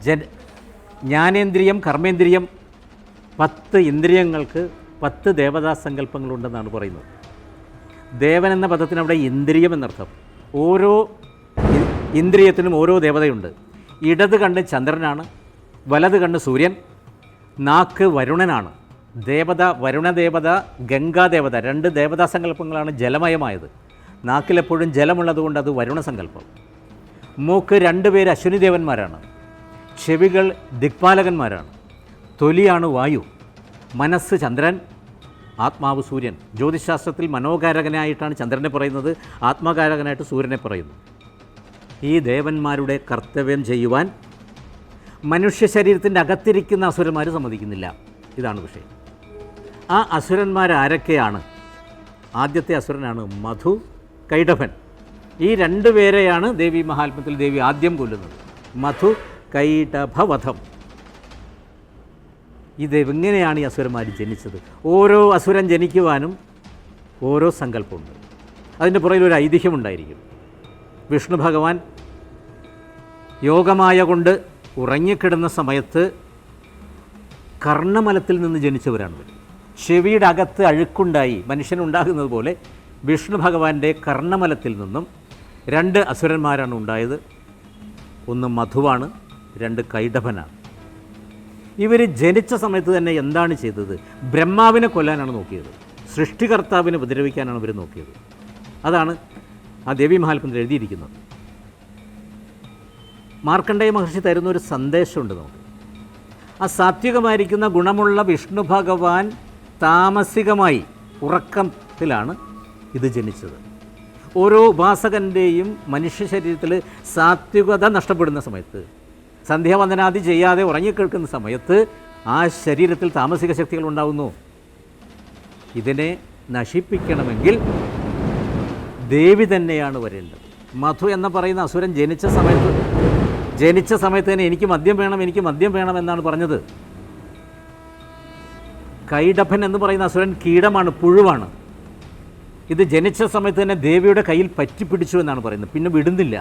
ജ്ഞാനേന്ദ്രിയം, കർമ്മേന്ദ്രിയം, 10 ഇന്ദ്രിയങ്ങൾക്ക് 10 ദേവതാ സങ്കല്പങ്ങളുണ്ടെന്നാണ് പറയുന്നത്. ദേവൻ എന്ന പദത്തിന് അവിടെ ഇന്ദ്രിയം എന്നർത്ഥം. ഓരോ ഇന്ദ്രിയത്തിനും ഓരോ ദേവതയുണ്ട്. ഇടത് കണ്ണ് ചന്ദ്രനാണ്, വലത് കണ്ണ് സൂര്യൻ, നാക്ക് വരുണനാണ്. ദേവത വരുണദേവത, ഗംഗാദേവത, 2 ദേവതാ സങ്കല്പങ്ങളാണ് ജലമയമായത്. നാക്കിലെപ്പോഴും ജലമുള്ളതുകൊണ്ട് അത് വരുണസങ്കല്പം. മൂക്ക് 2 പേര് അശ്വിനി ദേവന്മാരാണ്. ചെവികൾ ദിക്പാലകന്മാരാണ്. തൊലിയാണ് വായു. മനസ്സ് ചന്ദ്രൻ, ആത്മാവ് സൂര്യൻ. ജ്യോതിശാസ്ത്രത്തിൽ മനോകാരകനായിട്ടാണ് ചന്ദ്രനെ പറയുന്നത്, ആത്മകാരകനായിട്ട് സൂര്യനെ പറയുന്നു. ഈ ദേവന്മാരുടെ കർത്തവ്യം ചെയ്യുവാൻ മനുഷ്യ ശരീരത്തിൻ്റെ അകത്തിരിക്കുന്ന അസുരന്മാർ സമ്മതിക്കുന്നില്ല. ഇതാണ് വിഷയം. ആ അസുരന്മാരാരൊക്കെയാണ്? ആദ്യത്തെ അസുരനാണ് മധു, കൈടഭൻ. ഈ 2 പേരെയാണ് ദേവി മഹാത്മ്യത്തിൽ ദേവി ആദ്യം കൊല്ലുന്നത്. മധു കൈടഭവധം. ഇതെങ്ങനെയാണ് ഈ അസുരന്മാർ ജനിച്ചത്? ഓരോ അസുരൻ ജനിക്കുവാനും ഓരോ സങ്കല്പമുണ്ട്. അതിൻ്റെ പുറകിൽ ഒരു ഐതിഹ്യമുണ്ടായിരിക്കും. വിഷ്ണു ഭഗവാൻ യോഗമായ കൊണ്ട് ഉറങ്ങിക്കിടുന്ന സമയത്ത് കർണമലത്തിൽ നിന്ന് ജനിച്ചവരാണ്. ചെവിയുടെ അകത്ത് അഴുക്കുണ്ടായി മനുഷ്യനുണ്ടാകുന്നത് പോലെ വിഷ്ണു ഭഗവാന്റെ കർണമലത്തിൽ നിന്നും 2 അസുരന്മാരാണ് ഉണ്ടായത്. ഒന്ന് മധുവാണ്, 2 കൈടഭനാണ്. ഇവർ ജനിച്ച സമയത്ത് തന്നെ എന്താണ് ചെയ്തത്? ബ്രഹ്മാവിനെ കൊല്ലാനാണ് നോക്കിയത്. സൃഷ്ടികർത്താവിനെ ഉപദ്രവിക്കാനാണ് ഇവർ നോക്കിയത്. അതാണ് ആ ദേവി മഹാത്മ്യത്തിൽ എഴുതിയിരിക്കുന്നത്. മാർക്കണ്ഡേയ മഹർഷി തരുന്ന ഒരു സന്ദേശമുണ്ട് നമുക്ക്. ആ സാത്വികമായിരിക്കുന്ന ഗുണമുള്ള വിഷ്ണു ഭഗവാൻ താമസികമായി ഉറക്കത്തിലാണ് ഇത് ജനിച്ചത്. ഓരോ ഉപാസകൻ്റെയും മനുഷ്യ ശരീരത്തിൽ സാത്വികത നഷ്ടപ്പെടുന്ന സമയത്ത്, സന്ധ്യാവന്ദനാദി ചെയ്യാതെ ഉറങ്ങിക്കേൾക്കുന്ന സമയത്ത് ആ ശരീരത്തിൽ താമസിക ശക്തികൾ ഉണ്ടാകുന്നു. ഇതിനെ നശിപ്പിക്കണമെങ്കിൽ ദേവി തന്നെയാണ് വരേണ്ടത്. മധു എന്ന് പറയുന്ന അസുരൻ ജനിച്ച സമയത്ത് തന്നെ എനിക്ക് മദ്യം വേണം എന്നാണ് പറഞ്ഞത്. കൈടഭൻ എന്ന് പറയുന്ന അസുരൻ കീടമാണ്, പുഴുവാണ്. ഇത് ജനിച്ച സമയത്ത് തന്നെ ദേവിയുടെ കയ്യിൽ പറ്റിപ്പിടിച്ചു എന്നാണ് പറയുന്നത്. പിന്നെ വിടുന്നില്ല,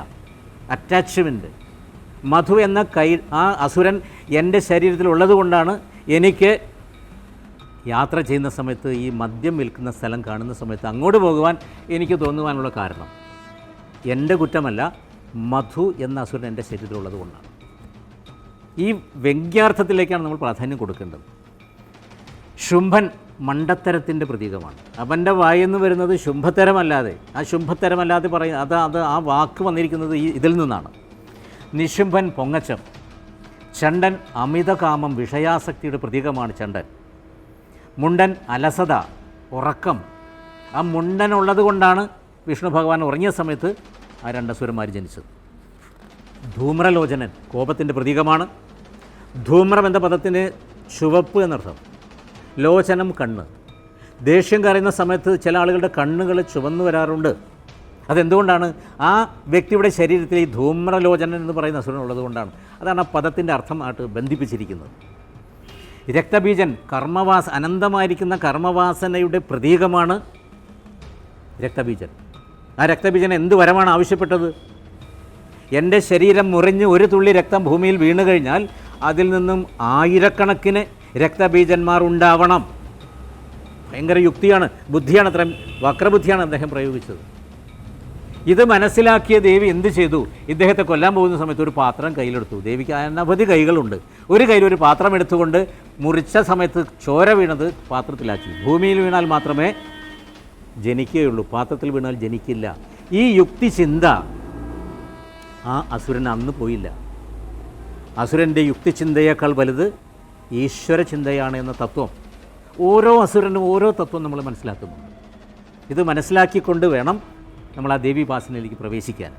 അറ്റാച്ച്മെൻറ്റ്. മധു എന്ന ആ അസുരൻ എൻ്റെ ശരീരത്തിലുള്ളത് കൊണ്ടാണ് എനിക്ക് യാത്ര ചെയ്യുന്ന സമയത്ത് ഈ മദ്യം വിൽക്കുന്ന സ്ഥലം കാണുന്ന സമയത്ത് അങ്ങോട്ട് പോകുവാൻ എനിക്ക് തോന്നുവാനുള്ള കാരണം. എൻ്റെ കുറ്റമല്ല, മധു എന്ന അസുരൻ എൻ്റെ ശരീരത്തിലുള്ളത് കൊണ്ടാണ്. ഈ വ്യംഗ്യാർത്ഥത്തിലേക്കാണ് നമ്മൾ പ്രാധാന്യം കൊടുക്കേണ്ടത്. ശുംഭൻ മണ്ടത്തരത്തിൻ്റെ പ്രതീകമാണ്. അവൻ്റെ വായെന്ന് വരുന്നത് ശുംഭത്തരമല്ലാതെ, ആ ശുംഭത്തരമല്ലാതെ അത് ആ വാക്ക് വന്നിരിക്കുന്നത് ഇതിൽ നിന്നാണ്. നിശുംഭൻ പൊങ്ങച്ചം. ചണ്ടൻ അമിതകാമം, വിഷയാസക്തിയുടെ പ്രതീകമാണ് ചണ്ടൻ. മുണ്ടൻ അലസത, ഉറക്കം. ആ മുണ്ടനുള്ളത് കൊണ്ടാണ് വിഷ്ണു ഭഗവാൻ ഉറങ്ങിയ സമയത്ത് ആ 2 അസുരന്മാർ ജനിച്ചത്. ധൂമ്രലോചനൻ കോപത്തിൻ്റെ പ്രതീകമാണ്. ധൂമ്രം എന്ന പദത്തിന് ചുവപ്പ് എന്നർത്ഥം. ലോചനം കണ്ണ്. ദേഷ്യം കരയുന്ന സമയത്ത് ചില ആളുകളുടെ കണ്ണുകൾ ചുവന്നു വരാറുണ്ട്. അതെന്തുകൊണ്ടാണ്? ആ വ്യക്തിയുടെ ശരീരത്തിൽ ഈ ധൂമ്രലോചനൻ എന്ന് പറയുന്ന അസുരൻ ഉള്ളത് കൊണ്ടാണ്. അതാണ് ആ പദത്തിൻ്റെ അർത്ഥമായിട്ട് ബന്ധിപ്പിച്ചിരിക്കുന്നത്. രക്തബീജൻ, അനന്തമായിരിക്കുന്ന കർമ്മവാസനയുടെ പ്രതീകമാണ് രക്തബീജൻ. ആ രക്തബീജൻ എന്ത് വരമാണ് ആവശ്യപ്പെട്ടത്? എൻ്റെ ശരീരം മുറിഞ്ഞ് ഒരു തുള്ളി രക്തം ഭൂമിയിൽ വീണു കഴിഞ്ഞാൽ അതിൽ നിന്നും 1000കണക്കിന് രക്തബീജന്മാർ ഉണ്ടാവണം. ഭയങ്കര യുക്തിയാണ്, ബുദ്ധിയാണ്, അത്രയും വക്രബുദ്ധിയാണ് അദ്ദേഹം പ്രയോഗിച്ചത്. ഇത് മനസ്സിലാക്കിയ ദേവി എന്ത് ചെയ്തു? ഇദ്ദേഹത്തെ കൊല്ലാൻ പോകുന്ന സമയത്ത് ഒരു പാത്രം കയ്യിലെടുത്തു. ദേവിക്ക് അനവധി കൈകളുണ്ട്. ഒരു കയ്യിൽ ഒരു പാത്രം എടുത്തുകൊണ്ട് മുറിച്ച സമയത്ത് ചോര വീണത് പാത്രത്തിലാക്കി. ഭൂമിയിൽ വീണാൽ മാത്രമേ ജനിക്കുകയുള്ളൂ, പാത്രത്തിൽ വീണാൽ ജനിക്കില്ല. ഈ യുക്തി ചിന്ത ആ അസുരൻ അന്ന് പോയില്ല. അസുരൻ്റെ യുക്തിചിന്തയേക്കാൾ വലുത് ഈശ്വര ചിന്തയാണ് എന്ന തത്വം ഓരോ അസുരനും ഓരോ തത്വം നമ്മൾ മനസ്സിലാക്കുന്നുണ്ട്. ഇത് മനസ്സിലാക്കിക്കൊണ്ട് വേണം നമ്മൾ ആ ദേവീപാസനയിലേക്ക് പ്രവേശിക്കാൻ.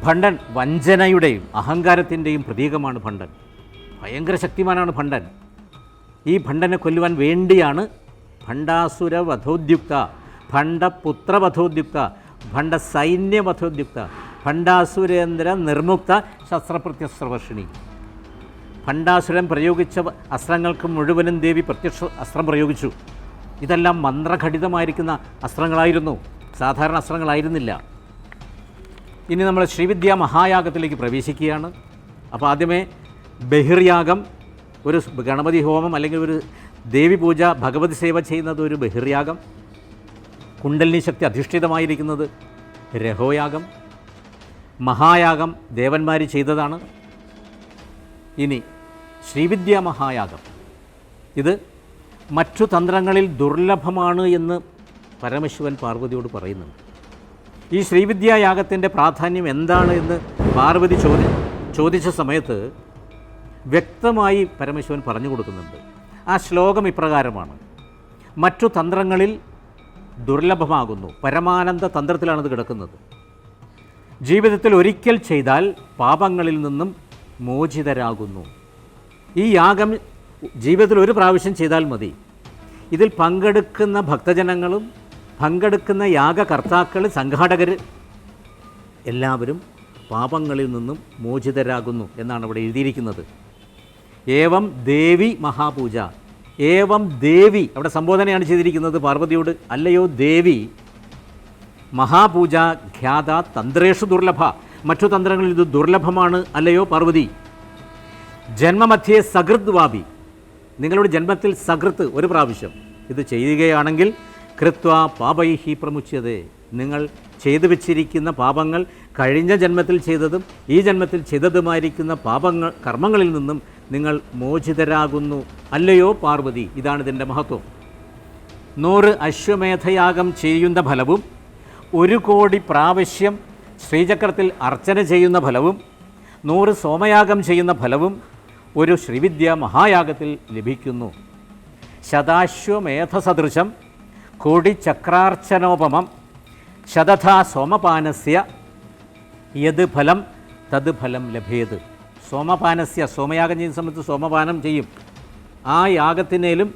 ഭണ്ഡൻ വഞ്ചനയുടെയും അഹങ്കാരത്തിൻ്റെയും പ്രതീകമാണ് ഭണ്ഡൻ. ഭയങ്കര ശക്തിമാനാണ് ഭണ്ഡൻ. ഈ ഭണ്ഡനെ കൊല്ലുവാൻ വേണ്ടിയാണ് ഭണ്ഡാസുര വധോദ്യുക്ത, ഭണ്ഡപുത്രവധോദ്യുക്ത, ഭണ്ഡസൈന്യവധോദ്യുക്ത, ഭണ്ഡാസുരേന്ദ്ര നിർമുക്ത ശസ്ത്രപ്രത്യസ്ത്രവർഷിണി. ഭണ്ഡാസുരൻ പ്രയോഗിച്ച അസ്ത്രങ്ങൾക്ക് മുഴുവനും ദേവി പ്രത്യക്ഷ അസ്ത്രം പ്രയോഗിച്ചു. ഇതെല്ലാം മന്ത്രഘടിതമായിരിക്കുന്ന അസ്ത്രങ്ങളായിരുന്നു, സാധാരണ അസ്ത്രങ്ങളായിരുന്നില്ല. ഇനി നമ്മൾ ശ്രീവിദ്യാ മഹായാഗത്തിലേക്ക് പ്രവേശിക്കുകയാണ്. അപ്പോൾ ആദ്യമേ ബഹിർയാഗം, ഒരു ഗണപതി ഹോമം അല്ലെങ്കിൽ ഒരു ദേവി പൂജ, ഭഗവതി സേവ ചെയ്യുന്നത് ഒരു ബഹിർയാഗം. കുണ്ടലിനി ശക്തി അധിഷ്ഠിതമായിരിക്കുന്നത് രഹോയാഗം. മഹായാഗം ദേവന്മാർ ചെയ്തതാണ്. ഇനി ശ്രീവിദ്യാ മഹായാഗം, ഇത് മറ്റു തന്ത്രങ്ങളിൽ ദുർലഭമാണ് എന്ന് പരമശിവൻ പാർവതിയോട് പറയുന്നുണ്ട്. ഈ ശ്രീവിദ്യായാഗത്തിൻ്റെ പ്രാധാന്യം എന്താണ് എന്ന് പാർവതി ചോദിച്ച സമയത്ത് വ്യക്തമായി പരമശിവൻ പറഞ്ഞു കൊടുക്കുന്നുണ്ട്. ആ ശ്ലോകം ഇപ്രകാരമാണ്: മറ്റു തന്ത്രങ്ങളിൽ ദുർലഭമാകുന്നു, പരമാനന്ദ തന്ത്രത്തിലാണത് കിടക്കുന്നത്. ജീവിതത്തിൽ ഒരിക്കൽ ചെയ്താൽ പാപങ്ങളിൽ നിന്നും മോചിതരാകുന്നു. ഈ യാഗം ജീവിതത്തിൽ ഒരു പ്രാവശ്യം ചെയ്താൽ മതി. ഇതിൽ പങ്കെടുക്കുന്ന ഭക്തജനങ്ങളും പങ്കെടുക്കുന്ന യാഗകർത്താക്കൾ, സംഘാടകർ എല്ലാവരും പാപങ്ങളിൽ നിന്നും മോചിതരാകുന്നു എന്നാണ് ഇവിടെ എഴുതിയിരിക്കുന്നത്. ഏവം ദേവി മഹാപൂജ, ഏവം ദേവി, അവിടെ സംബോധനയാണ് ചെയ്തിരിക്കുന്നത് പാർവതിയോട്. അല്ലയോ ദേവി, മഹാപൂജ ഖ്യാത തന്ത്രേഷു ദുർലഭ, മറ്റു തന്ത്രങ്ങളിൽ ഇത് ദുർലഭമാണ് അല്ലയോ പാർവതി. ജന്മമധ്യേ സകൃത് വാപി, നിങ്ങളുടെ ജന്മത്തിൽ സകൃത്ത് ഒരു പ്രാവശ്യം ഇത് ചെയ്യുകയാണെങ്കിൽ കൃത്വ പാപൈഹി പ്രമുച്യതേ, നിങ്ങൾ ചെയ്തു വെച്ചിരിക്കുന്ന പാപങ്ങൾ കഴിഞ്ഞ ജന്മത്തിൽ ചെയ്തതും ഈ ജന്മത്തിൽ ചെയ്തതുമായിരിക്കുന്ന പാപങ്ങൾ കർമ്മങ്ങളിൽ നിന്നും നിങ്ങൾ മോചിതരാകുന്നു അല്ലയോ പാർവതി. ഇതാണ് ഇതിൻ്റെ മഹത്വം. 100 അശ്വമേധയാഗം ചെയ്യുന്ന ഫലവും 1 കോടി പ്രാവശ്യം ശ്രീചക്രത്തിൽ അർച്ചന ചെയ്യുന്ന ഫലവും 100 സോമയാഗം ചെയ്യുന്ന ഫലവും ഒരു ശ്രീവിദ്യാ മഹായാഗത്തിൽ ലഭിക്കുന്നു. ശതാശ്വമേധസദൃശം കോടിചക്രാർച്ചനോപമം ശതഥാ സോമപാനസ്യ യത് ഫലം തത് ഫലം ലഭേത്. സോമപാനസ്യ, സോമയാഗം ചെയ്യുന്ന സമയത്ത് സോമപാനം ചെയ്യും. ആ യാഗത്തിനേലും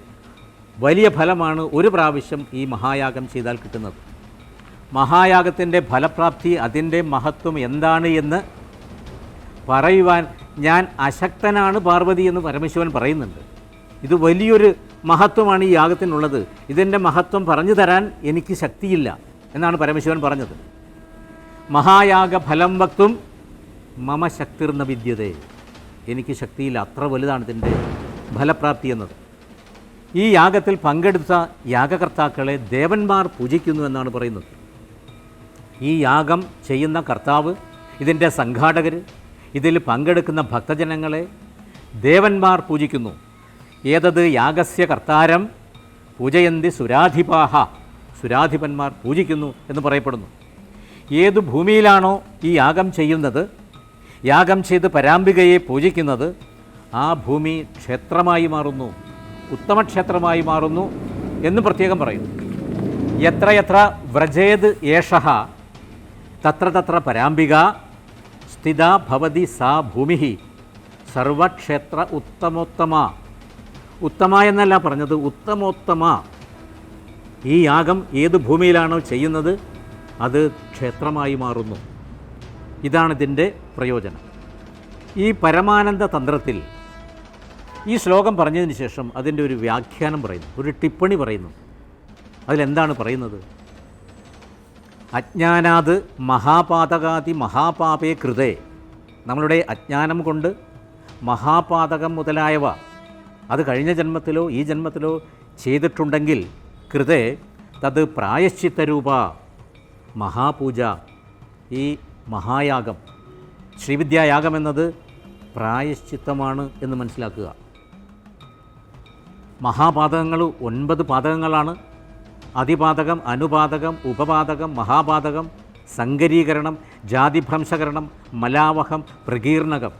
വലിയ ഫലമാണ് ഒരു പ്രാവശ്യം ഈ മഹായാഗം ചെയ്താൽ കിട്ടുന്നത്. മഹായാഗത്തിൻ്റെ ഫലപ്രാപ്തി, അതിൻ്റെ മഹത്വം എന്താണ് എന്ന് പറയുവാൻ ഞാൻ അശക്തനാണ് പാർവതി എന്ന് പരമശിവൻ പറയുന്നുണ്ട്. ഇത് വലിയൊരു മഹത്വമാണ് ഈ യാഗത്തിനുള്ളത്. ഇതിൻ്റെ മഹത്വം പറഞ്ഞു തരാൻ എനിക്ക് ശക്തിയില്ല എന്നാണ് പരമശിവൻ പറഞ്ഞത്. മഹായാഗ ഫലം വക്തും മമ ശക്തിർന്ന വിദ്യതേ, എനിക്ക് ശക്തിയില്ല, അത്ര വലുതാണ് ഇതിൻ്റെ ഫലപ്രാപ്തി എന്നത്. ഈ യാഗത്തിൽ പങ്കെടുത്ത യാഗകർത്താക്കളെ ദേവന്മാർ പൂജിക്കുന്നു എന്നാണ് പറയുന്നത്. ഈ യാഗം ചെയ്യുന്ന കർത്താവ്, ഇതിൻ്റെ സംഘാടകർ, ഇതിൽ പങ്കെടുക്കുന്ന ഭക്തജനങ്ങളെ ദേവന്മാർ പൂജിക്കുന്നു. ഏതത് യാഗസ്യ കർത്താരം പൂജയന്തി സുരാധിപാഹ, സുരാധിപന്മാർ പൂജിക്കുന്നു എന്ന് പറയപ്പെടുന്നു. ഏതു ഭൂമിയിലാണോ ഈ യാഗം ചെയ്യുന്നത്, യാഗം ചെയ്ത് പരാംബികയെ പൂജിക്കുന്നത്, ആ ഭൂമി ക്ഷേത്രമായി മാറുന്നു, ഉത്തമക്ഷേത്രമായി മാറുന്നു എന്ന് പ്രത്യേകം പറയുന്നു. എത്ര എത്ര വ്രജേത് ഏഷഃ തത്ര തത്ര പരാംബിക സ്ഥിത ഭവതി സാ ഭൂമി സർവക്ഷേത്ര ഉത്തമോത്തമ. ഉത്തമ എന്നല്ല പറഞ്ഞത്, ഉത്തമോത്തമ. ഈ യാഗം ഏത് ഭൂമിയിലാണോ ചെയ്യുന്നത് അത് ക്ഷേത്രമായി മാറുന്നു. ഇതാണ് ഇതിൻ്റെ പ്രയോജനം. ഈ പരമാനന്ദ തന്ത്രത്തിൽ ഈ ശ്ലോകം പറഞ്ഞതിന് ശേഷം അതിൻ്റെ ഒരു വ്യാഖ്യാനം പറയുന്നു, ഒരു ടിപ്പണി പറയുന്നു. അതിലെന്താണ് പറയുന്നത്? അജ്ഞാനാത് മഹാപാതകാതി മഹാപാപേ കൃതേ, നമ്മളുടെ അജ്ഞാനം കൊണ്ട് മഹാപാതകം മുതലായവ അത് കഴിഞ്ഞ ജന്മത്തിലോ ഈ ജന്മത്തിലോ ചെയ്തിട്ടുണ്ടെങ്കിൽ കൃതേ തത് പ്രായശ്ചിത്തരൂപ, മഹാപൂജ, ഈ മഹായാഗം, ശ്രീവിദ്യായാഗം എന്നത് പ്രായശ്ചിത്തമാണ് എന്ന് മനസ്സിലാക്കുക. മഹാപാതകങ്ങൾ 9 പാതകങ്ങളാണ്. അതിപാതകം, അനുപാതകം, ഉപപാതകം, മഹാപാതകം, സങ്കരീകരണം, ജാതിഭ്രംശകരണം, മലാവഹം, പ്രകീർണകം,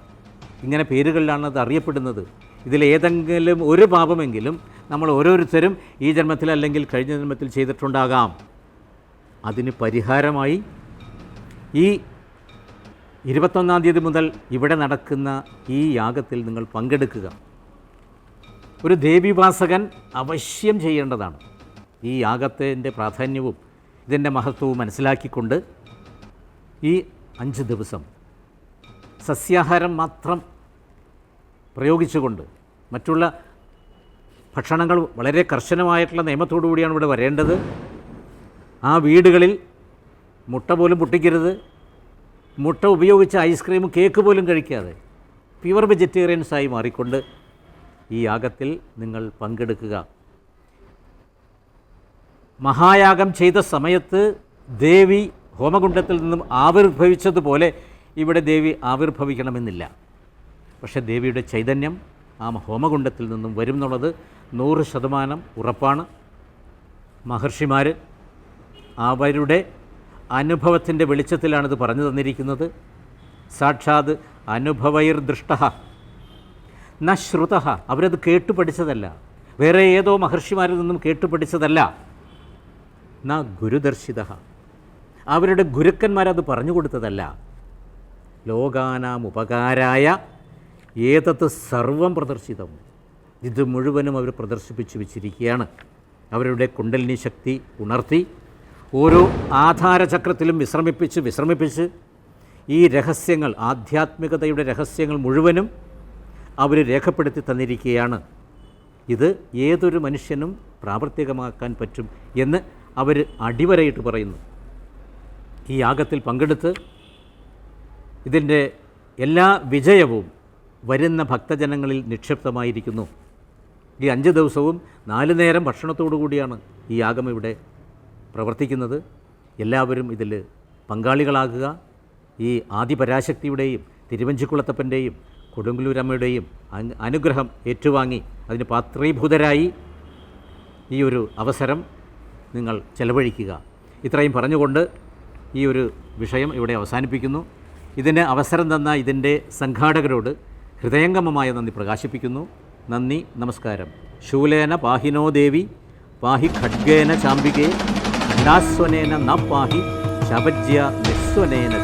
ഇങ്ങനെ പേരുകളിലാണ് അത് അറിയപ്പെടുന്നത്. ഇതിലേതെങ്കിലും ഒരു പാപമെങ്കിലും നമ്മൾ ഓരോരുത്തരും ഈ ജന്മത്തിൽ അല്ലെങ്കിൽ കഴിഞ്ഞ ജന്മത്തിൽ ചെയ്തിട്ടുണ്ടാകാം. അതിന് പരിഹാരമായി ഈ 21-ാം തീയതി മുതൽ ഇവിടെ നടക്കുന്ന ഈ യാഗത്തിൽ നിങ്ങൾ പങ്കെടുക്കുക. ഒരു ദേവീപാസകൻ അവശ്യം ചെയ്യേണ്ടതാണ്. ഈ യാഗത്തിൻ്റെ പ്രാധാന്യവും ഇതിൻ്റെ മഹത്വവും മനസ്സിലാക്കിക്കൊണ്ട് ഈ 5 ദിവസം സസ്യാഹാരം മാത്രം പ്രയോഗിച്ചുകൊണ്ട്, മറ്റുള്ള ഭക്ഷണങ്ങൾ വളരെ കർശനമായിട്ടുള്ള നിയമത്തോടു കൂടിയാണ് ഇവിടെ വരേണ്ടത്. ആ വീടുകളിൽ മുട്ട പോലും പൊട്ടിക്കരുത്. മുട്ട ഉപയോഗിച്ച് ഐസ്ക്രീമും കേക്ക് പോലും കഴിക്കാതെ പ്യുവർ വെജിറ്റേറിയൻസായി മാറിക്കൊണ്ട് ഈ യാഗത്തിൽ നിങ്ങൾ പങ്കെടുക്കുക. മഹായാഗം ചെയ്ത സമയത്ത് ദേവി ഹോമകുണ്ഡത്തിൽ നിന്നും ആവിർഭവിച്ചതുപോലെ ഇവിടെ ദേവി ആവിർഭവിക്കണമെന്നില്ല. പക്ഷേ ദേവിയുടെ ചൈതന്യം ആ ഹോമകുണ്ഡത്തിൽ നിന്നും വരും എന്നുള്ളത് 100% ഉറപ്പാണ്. മഹർഷിമാർ അവരുടെ അനുഭവത്തിൻ്റെ വെളിച്ചത്തിലാണിത് പറഞ്ഞു തന്നിരിക്കുന്നത്. സാക്ഷാത് അനുഭവൈർദൃഷ്ട ന ശ്രുത, അവരത് കേട്ടു പഠിച്ചതല്ല, വേറെ ഏതോ മഹർഷിമാരിൽ നിന്നും കേട്ടു പഠിച്ചതല്ല. ന ഗുരുദർശിത, അവരുടെ ഗുരുക്കന്മാരത് പറഞ്ഞു കൊടുത്തതല്ല. ലോകാനാം ഉപകാരായ ഏതത് സർവം പ്രദർശിതം, ഇത് മുഴുവനും അവർ പ്രദർശിപ്പിച്ചു വച്ചിരിക്കുകയാണ്. അവരുടെ കുണ്ടലിനി ശക്തി ഉണർത്തി ഓരോ ആധാരചക്രത്തിലും വിശ്രമിപ്പിച്ച് ഈ രഹസ്യങ്ങൾ, ആധ്യാത്മികതയുടെ രഹസ്യങ്ങൾ മുഴുവനും അവർ രേഖപ്പെടുത്തി തന്നിരിക്കുകയാണ്. ഇത് ഏതൊരു മനുഷ്യനും പ്രാവർത്തികമാക്കാൻ പറ്റും എന്ന് അവർ അടിവരയിട്ട് പറയുന്നു. ഈ യാഗത്തിൽ പങ്കെടുത്ത് ഇതിൻ്റെ എല്ലാ വിജയവും വരുന്ന ഭക്തജനങ്ങളിൽ നിക്ഷിപ്തമായിരിക്കുന്നു. ഈ 5 ദിവസവും 4 നേരം ഭക്ഷണത്തോടു കൂടിയാണ് ഈ യാഗം ഇവിടെ പ്രവർത്തിക്കുന്നത്. എല്ലാവരും ഇതിൽ പങ്കാളികളാകുക. ഈ ആദിപരാശക്തിയുടെയും തിരുവഞ്ചിക്കുളത്തപ്പൻ്റെയും കൊടുങ്ങല്ലൂരമ്മയുടെയും അനുഗ്രഹം ഏറ്റുവാങ്ങി അതിന് പാത്രീഭൂതരായി ഈ ഒരു അവസരം നിങ്ങൾ ചെലവഴിക്കുക. ഇത്രയും പറഞ്ഞുകൊണ്ട് ഈ ഒരു വിഷയം ഇവിടെ അവസാനിപ്പിക്കുന്നു. ഇതിന് അവസരം തന്ന ഇതിൻ്റെ സംഘാടകരോട് ഹൃദയംഗമമായ നന്ദി പ്രകാശിപ്പിക്കുന്നു. നന്ദി, നമസ്കാരം. ശൂലേന പാഹിനോ ദേവി പാഹി ഖഡ്ഗേന ചാമ്പികേ ഖണ്ഡാസ്വനേന ന പാഹി ശപജ്യ നിസ്വനേന.